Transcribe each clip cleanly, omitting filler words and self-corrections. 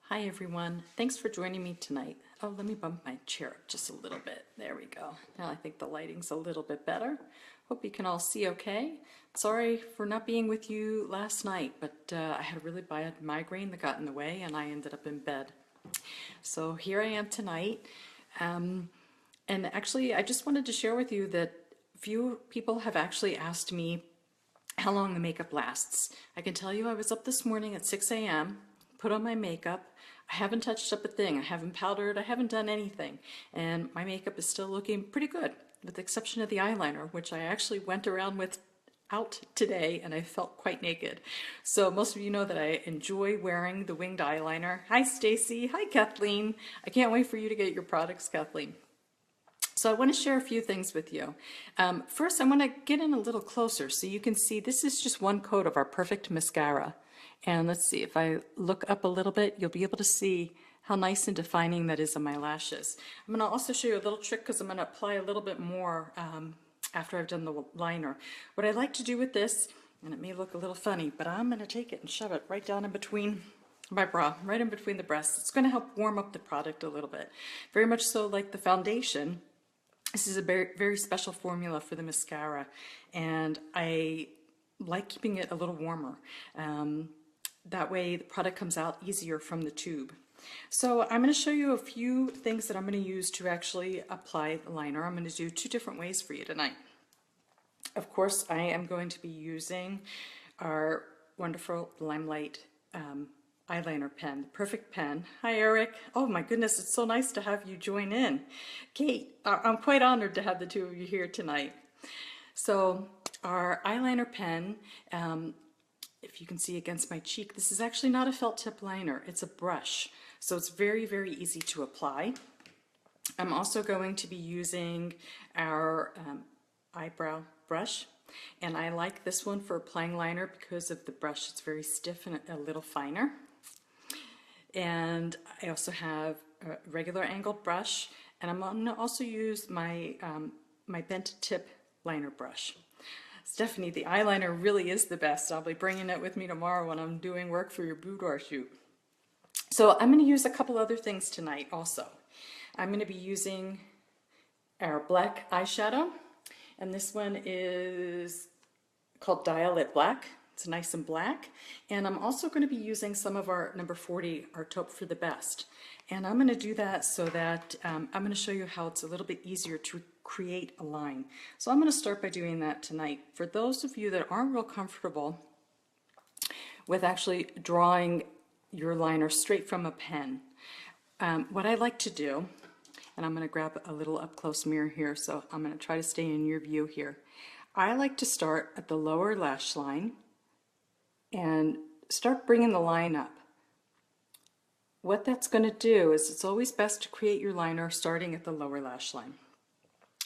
Hi everyone, thanks for joining me tonight. Oh, let me bump my chair up just a little bit. There we go. Now I think the lighting's a little bit better. Hope you can all see okay. Sorry for not being with you last night, but I had a really bad migraine that got in the way and I ended up in bed. So here I am tonight. And actually I just wanted to share with you that few people have actually asked me how long the makeup lasts. I can tell you I was up this morning at 6 a.m., put on my makeup. I haven't touched up a thing. I haven't powdered. I haven't done anything. And my makeup is still looking pretty good, with the exception of the eyeliner, which I actually went around with out today and I felt quite naked. So most of you know that I enjoy wearing the winged eyeliner. Hi Stacy. Hi Kathleen. I can't wait for you to get your products, Kathleen. So I want to share a few things with you. First, I want to get in a little closer so you can see this is just one coat of our Perfect Mascara. And let's see, if I look up a little bit, you'll be able to see how nice and defining that is on my lashes. I'm going to also show you a little trick because I'm going to apply a little bit more after I've done the liner. What I like to do with this, and it may look a little funny, but I'm going to take it and shove it right down in between my bra, right in between the breasts. It's going to help warm up the product a little bit. Very much so like the foundation. This is a very, very special formula for the mascara, and I like keeping it a little warmer. That way the product comes out easier from the tube. So I'm going to show you a few things that I'm going to use to actually apply the liner. I'm going to do two different ways for you tonight. Of course, I am going to be using our wonderful LimeLight eyeliner pen, the perfect pen. Hi Eric. Oh my goodness, it's so nice to have you join in. Kate, I'm quite honored to have the two of you here tonight. So our eyeliner pen, if you can see against my cheek, this is actually not a felt tip liner, it's a brush. So it's very, very easy to apply. I'm also going to be using our eyebrow brush. And I like this one for applying liner because of the brush. It's very stiff and a little finer. And I also have a regular angled brush, and I'm going to also use my my bent tip liner brush. Stephanie, the eyeliner really is the best. I'll be bringing it with me tomorrow when I'm doing work for your boudoir shoot. So I'm going to use a couple other things tonight also. I'm going to be using our black eyeshadow, and this one is called Dial It Black. It's nice and black. And I'm also going to be using some of our number 40, our taupe for the best. And I'm going to do that so that I'm going to show you how it's a little bit easier to create a line. So I'm going to start by doing that tonight. For those of you that aren't real comfortable with actually drawing your liner straight from a pen, what I like to do, and I'm going to grab a little up close mirror here, so I'm going to try to stay in your view here. I like to start at the lower lash line and start bringing the line up. What that's going to do is it's always best to create your liner starting at the lower lash line.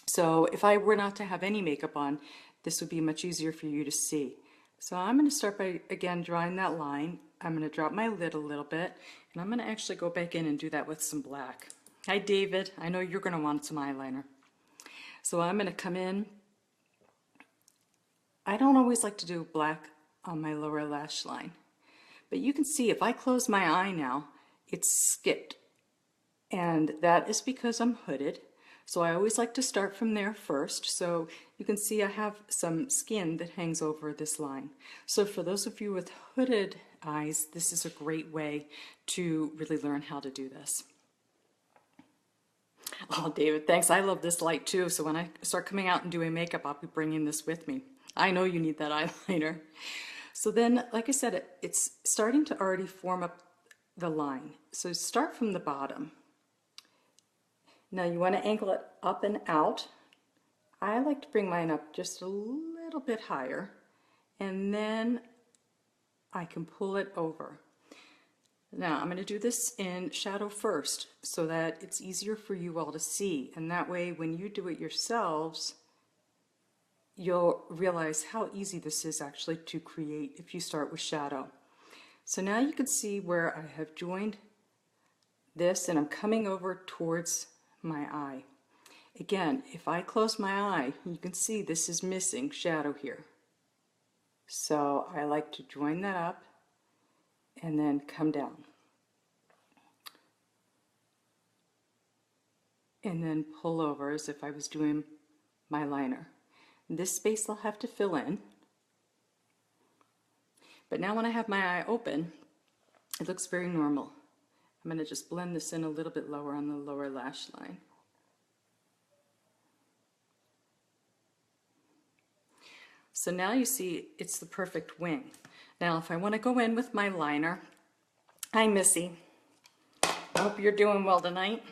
So if I were not to have any makeup on, this would be much easier for you to see. So I'm going to start by, again, drawing that line. I'm going to drop my lid a little bit, and I'm going to actually go back in and do that with some black. Hi David, I know you're going to want some eyeliner. So I'm going to come in. I don't always like to do black on my lower lash line, but you can see if I close my eye now, it's skipped, and that is because I'm hooded. So I always like to start from there first. So you can see I have some skin that hangs over this line. So for those of you with hooded eyes, this is a great way to really learn how to do this. Oh, David, thanks. I love this light too. So when I start coming out and doing makeup, I'll be bringing this with me. I know you need that eyeliner. So then, like I said, it's starting to already form up the line. So start from the bottom. Now you want to angle it up and out. I like to bring mine up just a little bit higher, and then I can pull it over. Now I'm going to do this in shadow first so that it's easier for you all to see, and that way when you do it yourselves, you'll realize how easy this is actually to create if you start with shadow. So now you can see where I have joined this and I'm coming over towards my eye. Again, if I close my eye, you can see this is missing shadow here. So I like to join that up and then come down. and then pull over as if I was doing my liner. This space I'll have to fill in. But now when I have my eye open, it looks very normal. I'm going to just blend this in a little bit lower on the lower lash line. So now you see it's the perfect wing. Now if I want to go in with my liner, hi Missy, I hope you're doing well tonight.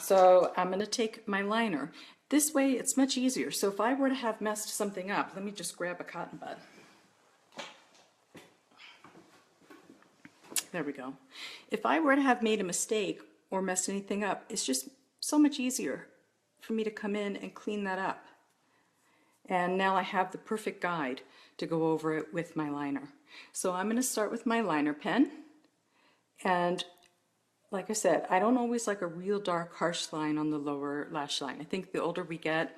So I'm going to take my liner. This way it's much easier. So if I were to have messed something up, let me just grab a cotton bud. There we go. If I were to have made a mistake or messed anything up, it's just so much easier for me to come in and clean that up. And now I have the perfect guide to go over it with my liner. So I'm going to start with my liner pen. And like I said, I don't always like a real dark, harsh line on the lower lash line. I think the older we get,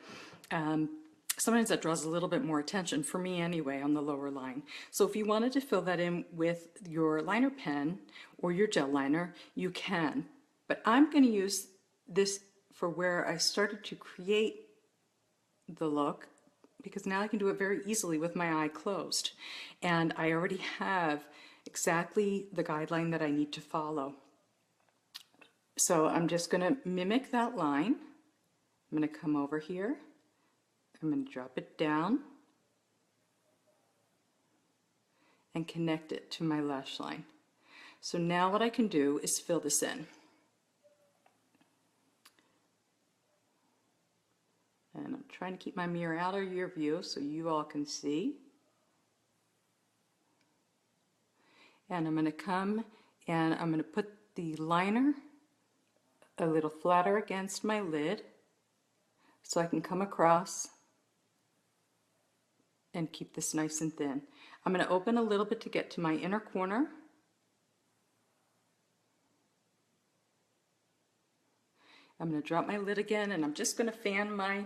sometimes that draws a little bit more attention, for me anyway, on the lower line. So if you wanted to fill that in with your liner pen or your gel liner, you can. But I'm going to use this for where I started to create the look, because now I can do it very easily with my eye closed. And I already have exactly the guideline that I need to follow. So I'm just going to mimic that line. I'm going to come over here. I'm going to drop it down and connect it to my lash line. So now what I can do is fill this in. And I'm trying to keep my mirror out of your view so you all can see. And I'm going to come and I'm going to put the liner a little flatter against my lid so I can come across and keep this nice and thin. I'm going to open a little bit to get to my inner corner. I'm going to drop my lid again, and I'm just going to fan my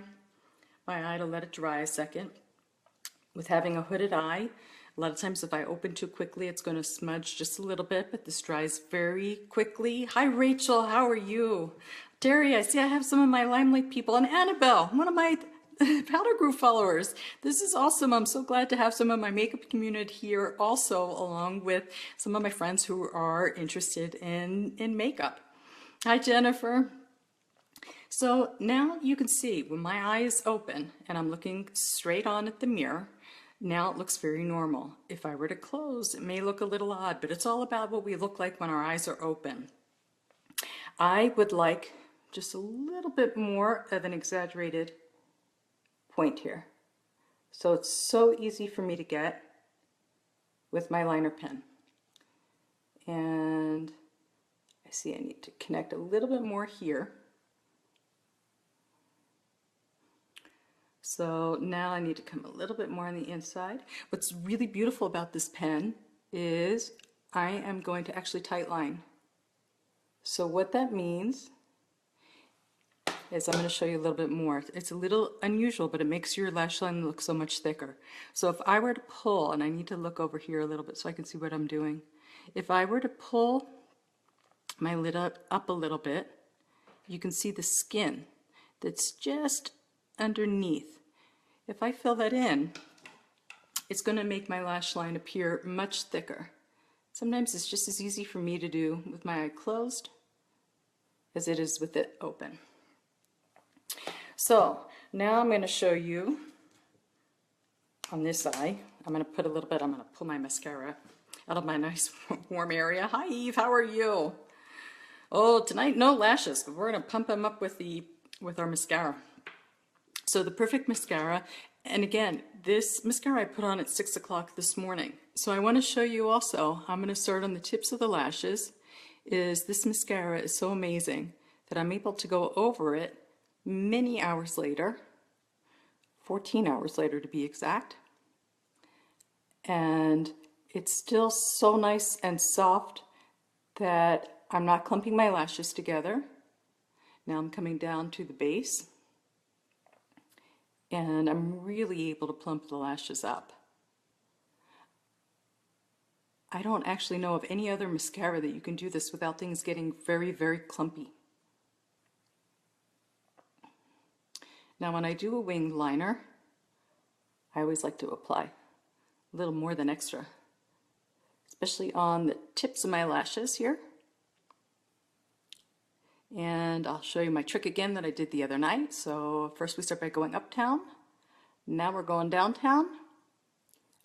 eye to let it dry a second. With having a hooded eye, a lot of times if I open too quickly, it's going to smudge just a little bit, but this dries very quickly. Hi Rachel, how are you? Terry, I see I have some of my LimeLight people, and Annabelle, one of my Powder Group followers. This is awesome. I'm so glad to have some of my makeup community here also, along with some of my friends who are interested in makeup. Hi Jennifer. So now you can see when my eye is open and I'm looking straight on at the mirror, now it looks very normal. If I were to close, it may look a little odd, but it's all about what we look like when our eyes are open. I would like just a little bit more of an exaggerated point here. So it's so easy for me to get with my liner pen. And I see I need to connect a little bit more here. So now I need to come a little bit more on the inside. What's really beautiful about this pen is I am going to actually tightline. So what that means is I'm going to show you a little bit more. It's a little unusual, but it makes your lash line look so much thicker. So if I were to pull, and I need to look over here a little bit so I can see what I'm doing. If I were to pull my lid up a little bit, you can see the skin that's just underneath. If I fill that in, it's going to make my lash line appear much thicker. Sometimes it's just as easy for me to do with my eye closed as it is with it open. So now I'm going to show you on this eye. I'm going to put a little bit, I'm going to pull my mascara out of my nice warm area. Hi Eve, how are you? Oh, tonight no lashes, but we're going to pump them up with our mascara. So the perfect mascara, and again, this mascara I put on at 6 o'clock this morning. So I want to show you also, I'm going to start on the tips of the lashes, is this mascara is so amazing that I'm able to go over it many hours later, 14 hours later to be exact, and it's still so nice and soft that I'm not clumping my lashes together. Now I'm coming down to the base, and I'm really able to plump the lashes up. I don't actually know of any other mascara that you can do this without things getting very, very clumpy. Now when I do a wing liner, I always like to apply a little more than extra, especially on the tips of my lashes here. And I'll show you my trick again that I did the other night. So first we start by going uptown. Now we're going downtown.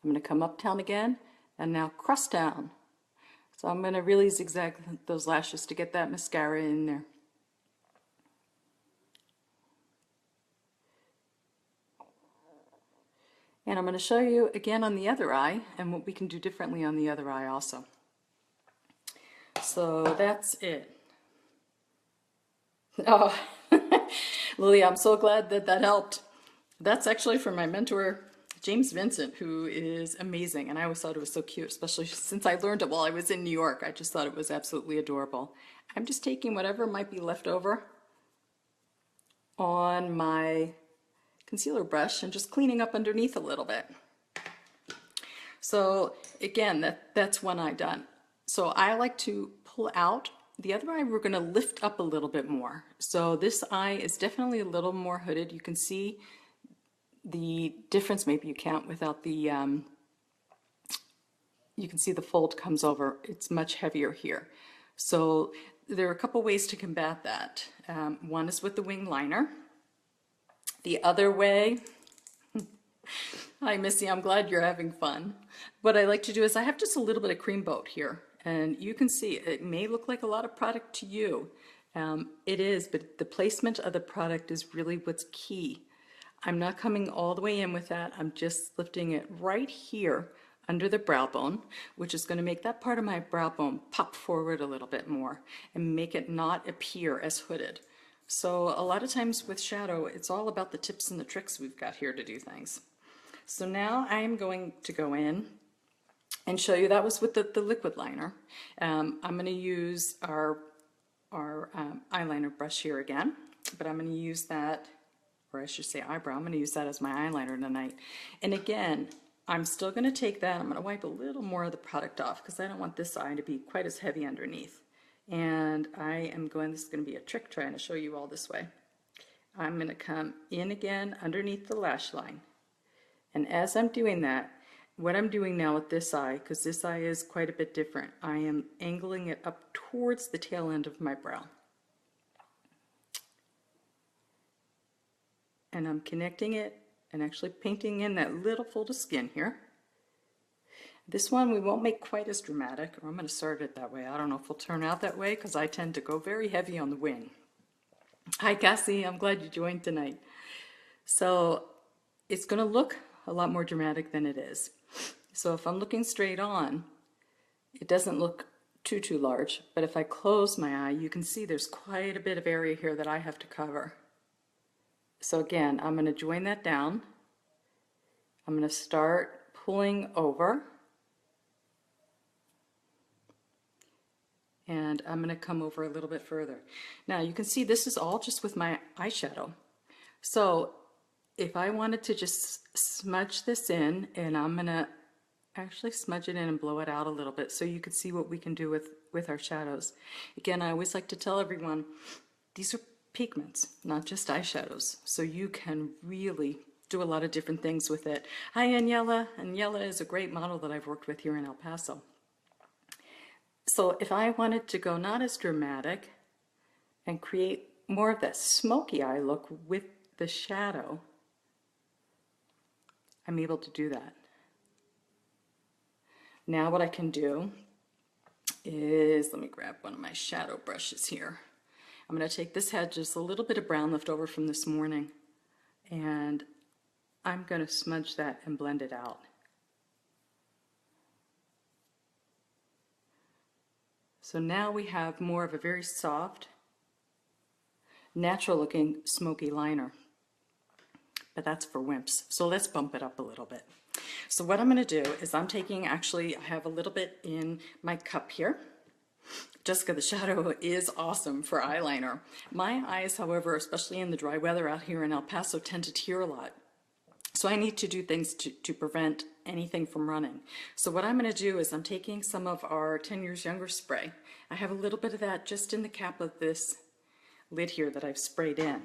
I'm going to come uptown again, and now crosstown. So I'm going to really zigzag those lashes to get that mascara in there. And I'm going to show you again on the other eye and what we can do differently on the other eye also. So that's it. Oh, Lily, I'm so glad that that helped. That's actually from my mentor, James Vincent, who is amazing. And I always thought it was so cute, especially since I learned it while I was in New York. I just thought it was absolutely adorable. I'm just taking whatever might be left over on my concealer brush and just cleaning up underneath a little bit. So again, that's one eye done. So I like to pull out. The other eye we're going to lift up a little bit more. So this eye is definitely a little more hooded. You can see the difference, maybe you can't without the, you can see the fold comes over. It's much heavier here. So there are a couple ways to combat that. One is with the wing liner. The other way, hi Missy, I'm glad you're having fun. What I like to do is I have just a little bit of cream boat here, and you can see it may look like a lot of product to you. It is, but the placement of the product is really what's key. I'm not coming all the way in with that. I'm just lifting it right here under the brow bone, which is going to make that part of my brow bone pop forward a little bit more and make it not appear as hooded. So a lot of times with shadow, it's all about the tips and the tricks we've got here to do things. So now I'm going to go in and show you, that was with the liquid liner. I'm going to use our eyeliner brush here again, but I'm going to use that, or I should say eyebrow, I'm going to use that as my eyeliner tonight. And again, I'm still going to take that, I'm going to wipe a little more of the product off because I don't want this eye to be quite as heavy underneath. And I am going, this is going to be a trick trying to show you all this way. I'm going to come in again underneath the lash line. And as I'm doing that, what I'm doing now with this eye, because this eye is quite a bit different, I am angling it up towards the tail end of my brow. And I'm connecting it and actually painting in that little fold of skin here. This one we won't make quite as dramatic, or I'm going to start it that way. I don't know if it'll turn out that way because I tend to go very heavy on the wing. Hi Cassie, I'm glad you joined tonight. So it's going to look a lot more dramatic than it is. So if I'm looking straight on, it doesn't look too large, but if I close my eye, you can see there's quite a bit of area here that I have to cover. So again, I'm going to join that down. I'm going to start pulling over. And I'm going to come over a little bit further. Now you can see this is all just with my eyeshadow. So if I wanted to just smudge this in, and I'm going to actually smudge it in and blow it out a little bit so you can see what we can do with our shadows. Again, I always like to tell everyone, these are pigments, not just eyeshadows. So you can really do a lot of different things with it. Hi Aniela. Aniela is a great model that I've worked with here in El Paso. So if I wanted to go not as dramatic and create more of that smoky eye look with the shadow, I'm able to do that. Now what I can do is, let me grab one of my shadow brushes here. I'm going to take this, had just a little bit of brown left over from this morning, and I'm going to smudge that and blend it out. So now we have more of a very soft, natural looking smoky liner. But that's for wimps. So let's bump it up a little bit. So what I'm going to do is I'm taking, actually I have a little bit in my cup here. Jessica, the shadow is awesome for eyeliner. My eyes, however, especially in the dry weather out here in El Paso, tend to tear a lot. So I need to do things to prevent anything from running. So what I'm going to do is I'm taking some of our 10 Years Younger spray. I have a little bit of that just in the cap of this lid here that I've sprayed in.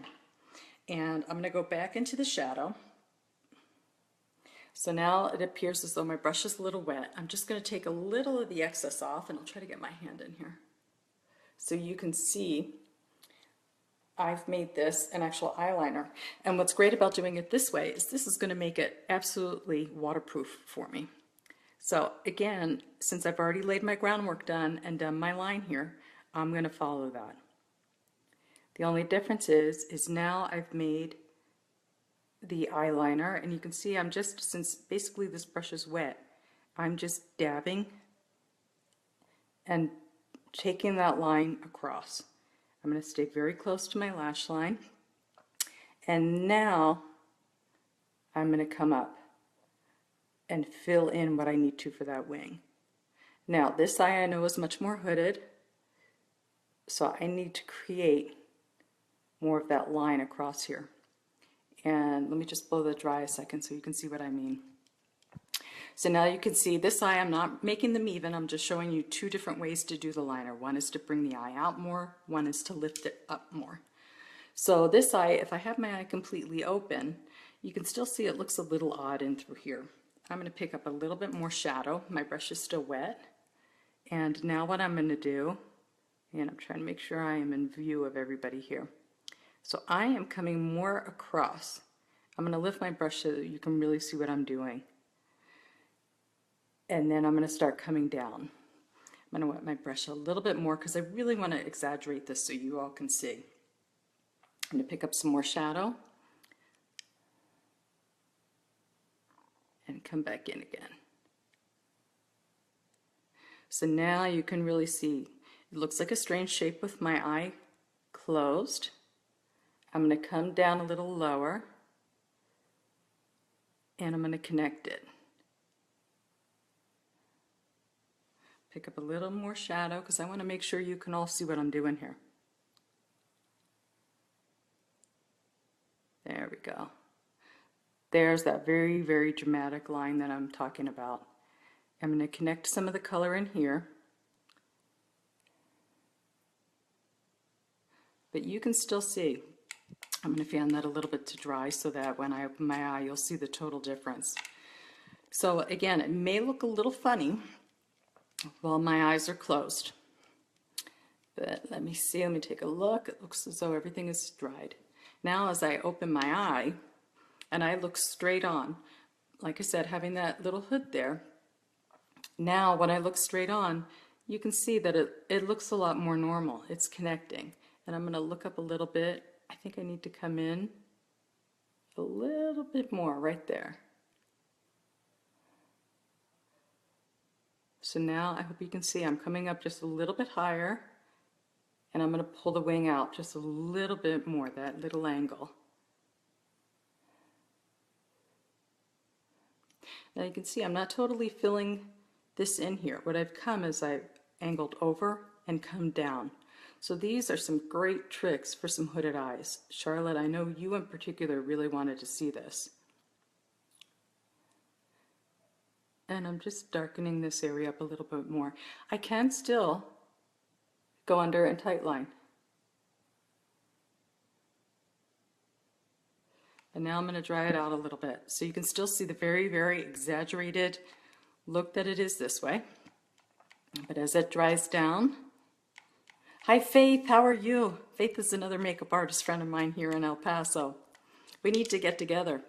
And I'm going to go back into the shadow. So now it appears as though my brush is a little wet. I'm just going to take a little of the excess off, and I'll try to get my hand in here. So you can see I've made this an actual eyeliner. And what's great about doing it this way is this is going to make it absolutely waterproof for me. So again, since I've already laid my groundwork done and done my line here, I'm going to follow that. The only difference is now I've made the eyeliner, and you can see I'm just, since basically this brush is wet, I'm just dabbing and taking that line across. I'm going to stay very close to my lash line, and now I'm going to come up and fill in what I need to for that wing. Now this eye I know is much more hooded, so I need to create more of that line across here. And let me just blow the dry a second so you can see what I mean. So now you can see this eye, I'm not making them even, I'm just showing you two different ways to do the liner. One is to bring the eye out more, one is to lift it up more. So this eye, if I have my eye completely open, you can still see it looks a little odd in through here. I'm going to pick up a little bit more shadow. My brush is still wet. And now what I'm going to do, and I'm trying to make sure I am in view of everybody here. So I am coming more across. I'm going to lift my brush so that you can really see what I'm doing. And then I'm going to start coming down. I'm going to wet my brush a little bit more because I really want to exaggerate this so you all can see. I'm going to pick up some more shadow and come back in again. So now you can really see it looks like a strange shape with my eye closed. I'm going to come down a little lower and I'm going to connect it. Pick up a little more shadow because I want to make sure you can all see what I'm doing here. There we go. There's that very, very dramatic line that I'm talking about. I'm going to connect some of the color in here. But you can still see. I'm going to fan that a little bit to dry so that when I open my eye, you'll see the total difference. So again, it may look a little funny while my eyes are closed. But let me see, let me take a look. It looks as though everything is dried. Now as I open my eye and I look straight on, like I said, having that little hood there, now when I look straight on, you can see that it looks a lot more normal. It's connecting. And I'm going to look up a little bit. I think I need to come in a little bit more right there. So now I hope you can see I'm coming up just a little bit higher, and I'm going to pull the wing out just a little bit more, that little angle. Now you can see I'm not totally filling this in here. What I've come is I've angled over and come down. So these are some great tricks for some hooded eyes. Charlotte, I know you in particular really wanted to see this. And I'm just darkening this area up a little bit more. I can still go under and tightline. And now I'm going to dry it out a little bit. So you can still see the very, very exaggerated look that it is this way. But as it dries down, hi Faith, how are you? Faith is another makeup artist friend of mine here in El Paso. We need to get together.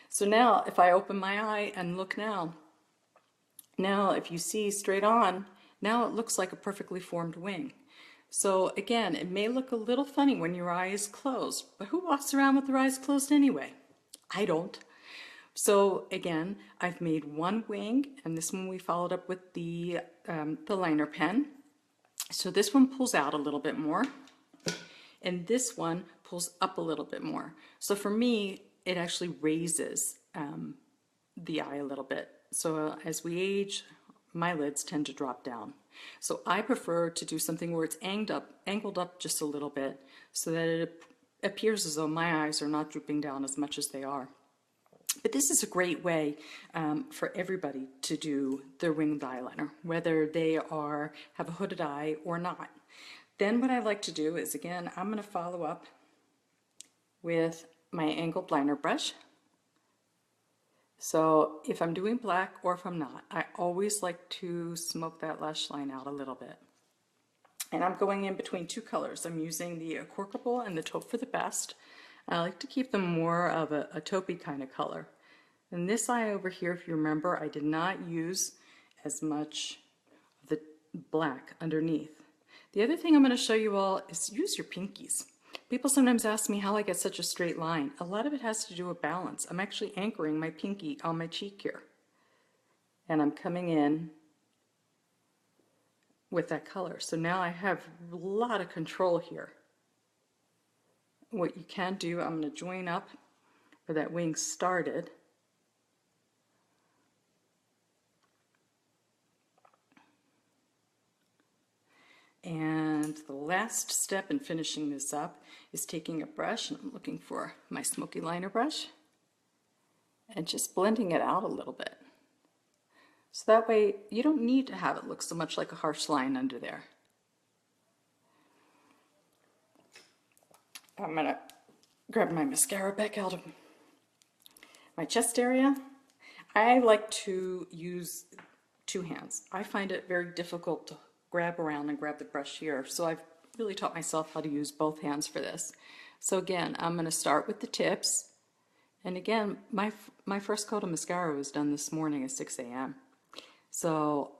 So now if I open my eye and look now if you see straight on, now it looks like a perfectly formed wing. So again, it may look a little funny when your eye is closed, but who walks around with their eyes closed anyway? I don't. So again, I've made one wing, and this one we followed up with the liner pen. So this one pulls out a little bit more, and this one pulls up a little bit more. So for me, it actually raises the eye a little bit. So as we age, my lids tend to drop down. So I prefer to do something where it's angled up just a little bit so that it appears as though my eyes are not drooping down as much as they are. But this is a great way for everybody to do their winged eyeliner, whether they have a hooded eye or not. Then what I like to do is, again, I'm going to follow up with my angled liner brush. So if I'm doing black or if I'm not, I always like to smoke that lash line out a little bit. And I'm going in between two colors. I'm using the Corkable and the Taupe for the Best. I like to keep them more of a taupey kind of color. And this eye over here, if you remember, I did not use as much of the black underneath. The other thing I'm going to show you all is use your pinkies. People sometimes ask me how I get such a straight line. A lot of it has to do with balance. I'm actually anchoring my pinky on my cheek here. And I'm coming in with that color. So now I have a lot of control here. What you can do, I'm going to join up where that wing started. And the last step in finishing this up is taking a brush, and I'm looking for my smoky liner brush, and just blending it out a little bit. So that way you don't need to have it look so much like a harsh line under there. I'm going to grab my mascara back out of my chest area. I like to use two hands. I find it very difficult to grab around and grab the brush here, so I've really taught myself how to use both hands for this. So again, I'm going to start with the tips, and again, my first coat of mascara was done this morning at 6 a.m. So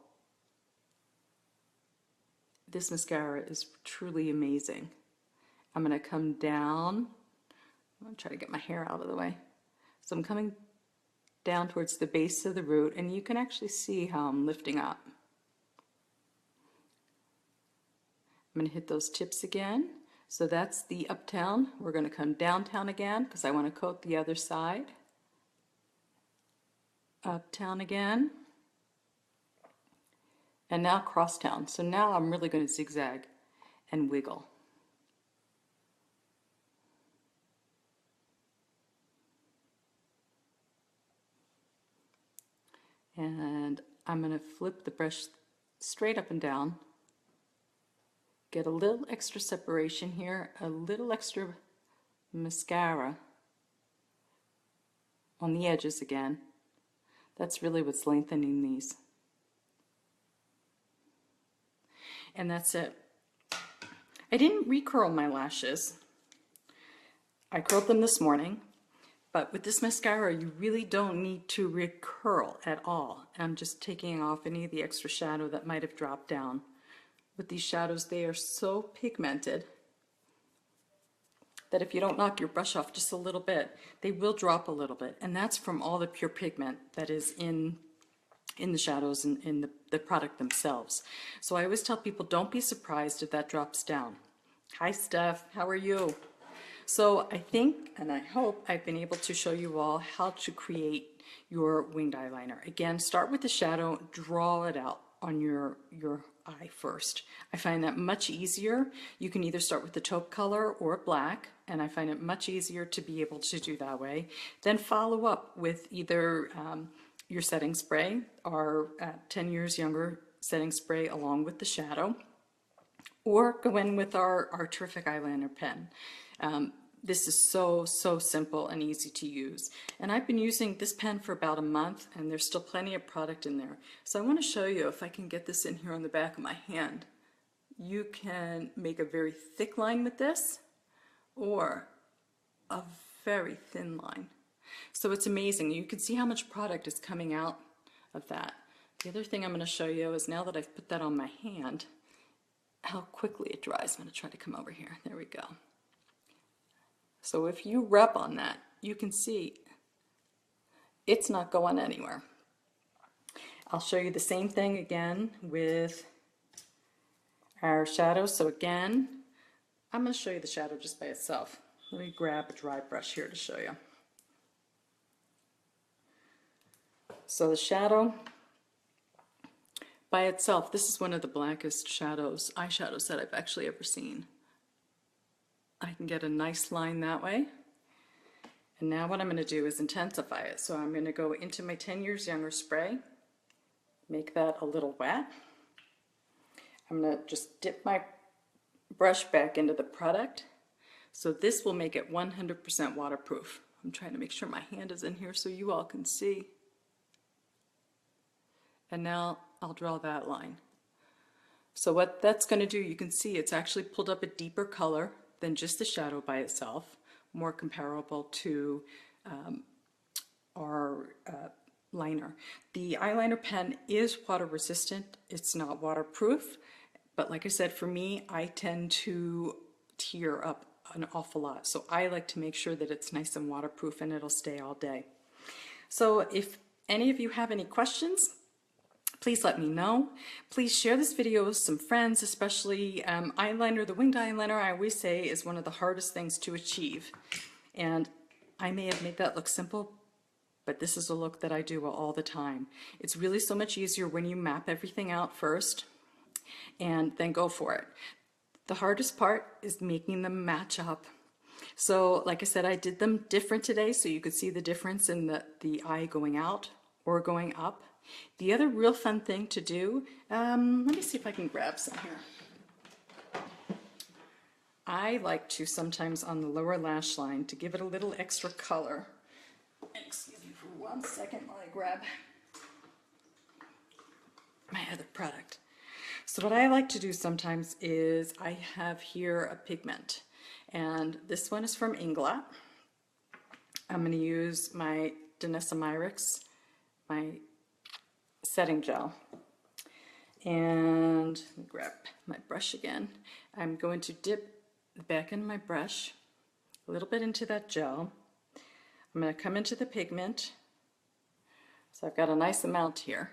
this mascara is truly amazing. I'm going to come down. I'm going to try to get my hair out of the way. So I'm coming down towards the base of the root, and you can actually see how I'm lifting up. I'm going to hit those tips again. So that's the uptown. We're going to come downtown again because I want to coat the other side. Uptown again. And now crosstown. So now I'm really going to zigzag and wiggle. And I'm going to flip the brush straight up and down. Get a little extra separation here, a little extra mascara on the edges again. That's really what's lengthening these. And that's it. I didn't recurl my lashes. I curled them this morning, but with this mascara you really don't need to recurl at all. I'm just taking off any of the extra shadow that might have dropped down. With these shadows, they are so pigmented that if you don't knock your brush off just a little bit, they will drop a little bit. And that's from all the pure pigment that is in the shadows and in the product themselves. So I always tell people, don't be surprised if that drops down. Hi Steph, how are you? So I think, and I hope, I've been able to show you all how to create your winged eyeliner. Again, start with the shadow, draw it out on your eye first. I find that much easier. You can either start with the taupe color or black, and I find it much easier to be able to do that way. Then follow up with either your setting spray, our 10 years younger setting spray along with the shadow, or go in with our terrific eyeliner pen. This is so simple and easy to use. And I've been using this pen for about a month, and there's still plenty of product in there. So I want to show you, if I can get this in here on the back of my hand, you can make a very thick line with this or a very thin line. So it's amazing. You can see how much product is coming out of that. The other thing I'm going to show you is, now that I've put that on my hand, how quickly it dries. I'm going to try to come over here. There we go. So if you rub on that, you can see it's not going anywhere. I'll show you the same thing again with our shadow. So again, I'm going to show you the shadow just by itself. Let me grab a dry brush here to show you. So the shadow by itself, this is one of the blackest eyeshadows that I've actually ever seen. I can get a nice line that way. And now what I'm going to do is intensify it. So I'm going to go into my 10 years younger spray, make that a little wet. I'm going to just dip my brush back into the product So this will make it 100% waterproof. I'm trying to make sure my hand is in here so you all can see. And now I'll draw that line. So what that's going to do, you can see it's actually pulled up a deeper color than just the shadow by itself, more comparable to our liner. The eyeliner pen is water resistant. It's not waterproof, but like I said, for me, I tend to tear up an awful lot. So I like to make sure that it's nice and waterproof and it'll stay all day. So if any of you have any questions, please let me know. Please share this video with some friends, especially eyeliner. The winged eyeliner, I always say, is one of the hardest things to achieve. And I may have made that look simple, but this is a look that I do all the time. It's really so much easier when you map everything out first and then go for it. The hardest part is making them match up. So like I said, I did them different today so you could see the difference in the eye going out or going up. The other real fun thing to do, let me see if I can grab some here. I like to sometimes on the lower lash line to give it a little extra color. Excuse me for 1 second while I grab my other product. So what I like to do sometimes is I have here a pigment, and this one is from Inglot. I'm going to use my Denisomyrix, my setting gel, and grab my brush again. I'm going to dip the back end of my brush a little bit into that gel. I'm going to come into the pigment, so I've got a nice amount here,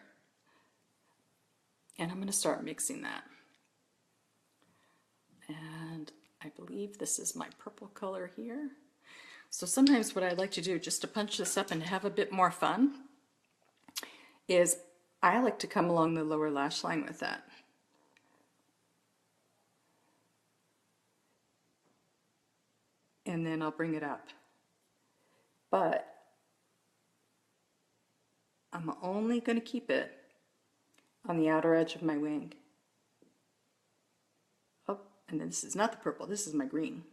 and I'm going to start mixing that. And I believe this is my purple color here. So sometimes what I like to do, just to punch this up and have a bit more fun, is I like to come along the lower lash line with that. And then I'll bring it up. But I'm only going to keep it on the outer edge of my wing. Oh, and then this is not the purple, this is my green.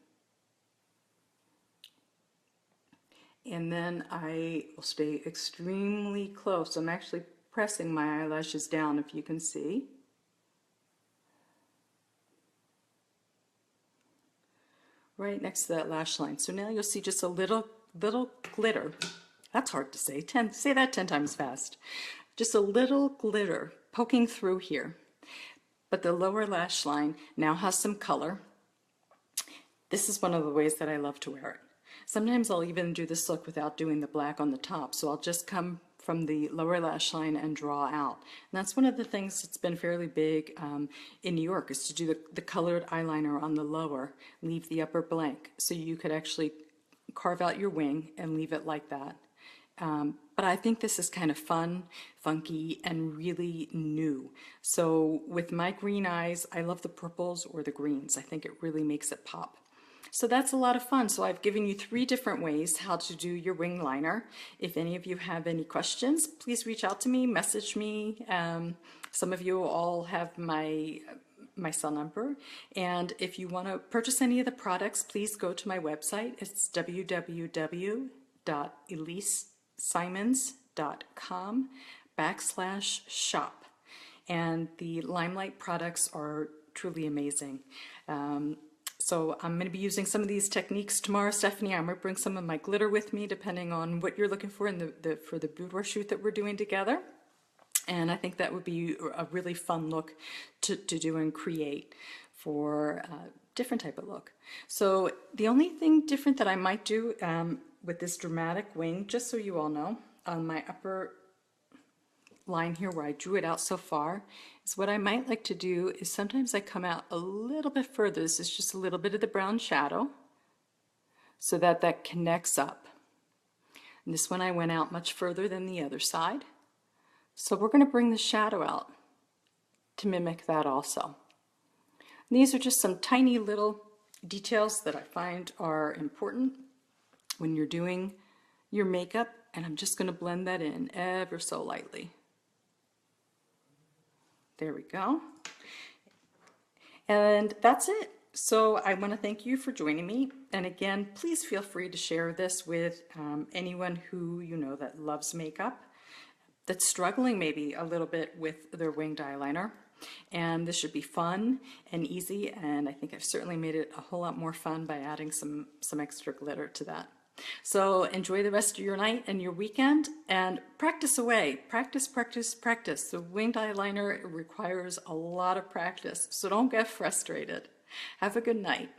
And then I will stay extremely close. I'm actually pressing my eyelashes down, if you can see. Right next to that lash line. So now you'll see just a little glitter. That's hard to say. Say that 10 times fast. Just a little glitter poking through here. But the lower lash line now has some color. This is one of the ways that I love to wear it. Sometimes I'll even do this look without doing the black on the top. So I'll just come from the lower lash line and draw out. And that's one of the things that's been fairly big in New York, is to do the colored eyeliner on the lower, leave the upper blank. So you could actually carve out your wing and leave it like that. But I think this is kind of fun, funky, and really new. So with my green eyes, I love the purples or the greens. I think it really makes it pop. So that's a lot of fun. So I've given you 3 different ways how to do your wing liner. If any of you have any questions, please reach out to me, message me. Some of you all have my cell number. And if you want to purchase any of the products, please go to my website. It's www.elisesimons.com/shop. And the LimeLight products are truly amazing. So I'm going to be using some of these techniques tomorrow, Stephanie. I'm going to bring some of my glitter with me, depending on what you're looking for for the boudoir shoot that we're doing together. And I think that would be a really fun look to do and create for a different type of look. So the only thing different that I might do with this dramatic wing, just so you all know, on my upper line here where I drew it out so far, is what I might like to do is sometimes I come out a little bit further. This is just a little bit of the brown shadow so that that connects up. And this one I went out much further than the other side. So we're going to bring the shadow out to mimic that also. And these are just some tiny little details that I find are important when you're doing your makeup, and I'm just going to blend that in ever so lightly. There we go. And that's it. So I want to thank you for joining me. And again, please feel free to share this with anyone who you know that loves makeup, that's struggling maybe a little bit with their winged eyeliner. And this should be fun and easy, and I think I've certainly made it a whole lot more fun by adding some extra glitter to that. So enjoy the rest of your night and your weekend, and practice away. Practice, practice, practice. The winged eyeliner requires a lot of practice, so don't get frustrated. Have a good night.